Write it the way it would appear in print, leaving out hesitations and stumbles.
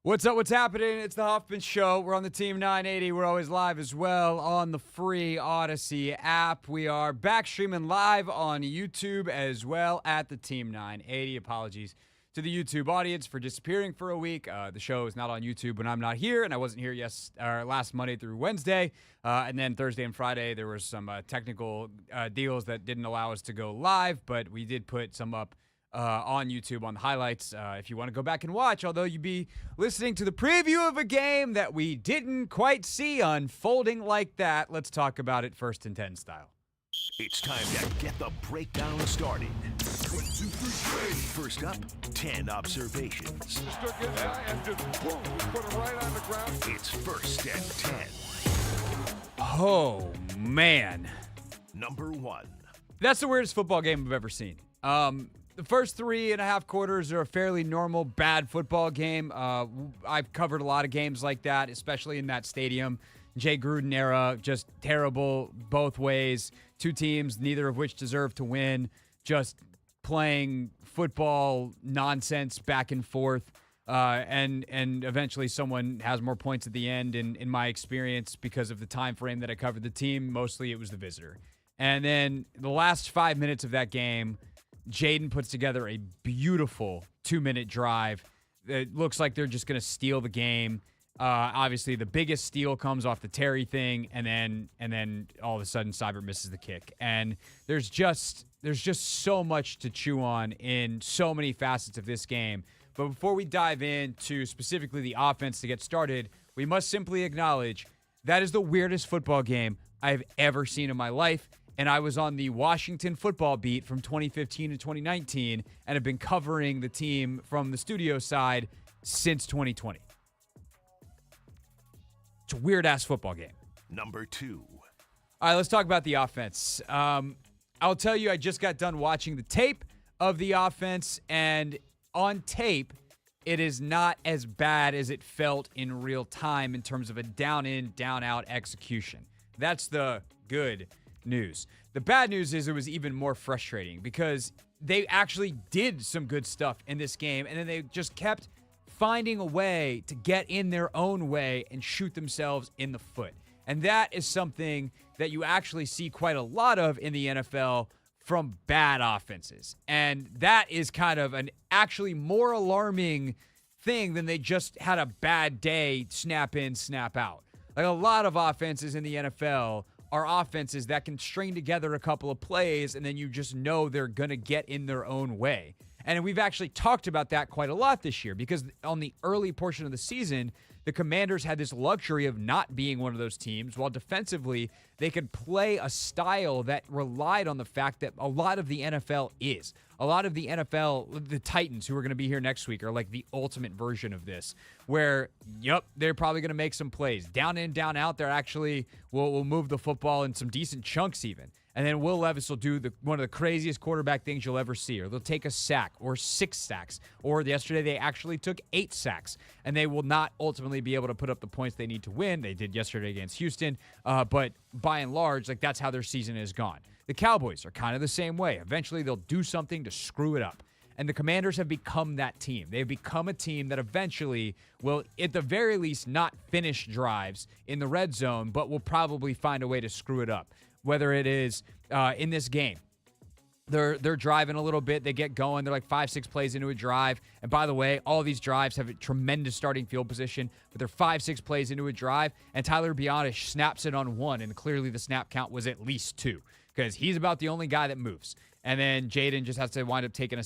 What's up? What's happening? It's the Hoffman Show. We're on the Team 980. We're always live as well on the free Odyssey app. We are back streaming live on YouTube as well at the Team 980. Apologies to the YouTube audience for disappearing for a week. The show is not on YouTube when I'm not here, and I wasn't here last Monday through Wednesday. And then Thursday and Friday, there was some technical deals that didn't allow us to go live, but we did put some up on YouTube on the highlights if you want to go back and watch, although you'd be listening to the preview of a game that we didn't quite see unfolding like that. Let's talk about it 1st and 10 style. It's time to get the breakdown started. 1, 2, 3, First up, 10 observations. And just boom, put it right on the ground. It's 1st and 10. Oh, man. Number 1. That's the weirdest football game I've ever seen. The first 3.5 quarters are a fairly normal, bad football game. I've covered a lot of games like that, especially in that stadium. Jay Gruden era, just terrible both ways. Two teams, neither of which deserve to win. Just playing football nonsense back and forth. And eventually someone has more points at the end, in my experience, because of the time frame that I covered the team. Mostly it was the visitor. And then the last 5 minutes of that game, Jaden puts together a beautiful 2-minute drive. It looks like they're just going to steal the game. Obviously, the biggest steal comes off the Terry thing, and then all of a sudden, Seibert misses the kick. And there's just so much to chew on in so many facets of this game. But before we dive into specifically the offense to get started, we must simply acknowledge that is the weirdest football game I've ever seen in my life. And I was on the Washington football beat from 2015 to 2019 and have been covering the team from the studio side since 2020. It's a weird-ass football game. Number 2. All right, let's talk about the offense. I'll tell you, I just got done watching the tape of the offense, and on tape, it is not as bad as it felt in real time in terms of a down-in, down-out execution. That's the good news. The bad news is it was even more frustrating because they actually did some good stuff in this game, and then they just kept finding a way to get in their own way and shoot themselves in the foot. And that is something that you actually see quite a lot of in the NFL from bad offenses. And that is kind of an actually more alarming thing than they just had a bad day, snap in, snap out. Like a lot of offenses in the NFL are offenses that can string together a couple of plays and then you just know they're going to get in their own way. And we've actually talked about that quite a lot this year because on the early portion of the season, the Commanders had this luxury of not being one of those teams, while defensively, they could play a style that relied on the fact that a lot of the NFL is. A lot of the NFL, the Titans, who are going to be here next week, are like the ultimate version of this, where, they're probably going to make some plays. Down in, down out, they're actually will move the football in some decent chunks even. And then Will Levis will do one of the craziest quarterback things you'll ever see, or they'll take a sack or 6 sacks, or yesterday they actually took 8 sacks, and they will not ultimately be able to put up the points they need to win. They did yesterday against Houston, but by and large, that's how their season has gone. The Cowboys are kind of the same way. Eventually, they'll do something to screw it up. And the Commanders have become that team. They've become a team that eventually will, at the very least, not finish drives in the red zone, but will probably find a way to screw it up. Whether it is in this game, they're driving a little bit, they get going, they're like 5-6 plays into a drive. And by the way, all these drives have a tremendous starting field position, but they're 5-6 plays into a drive, and Tyler Biadasz snaps it on 1, and clearly the snap count was at least 2 because he's about the only guy that moves. And then Jaden just has to wind up taking a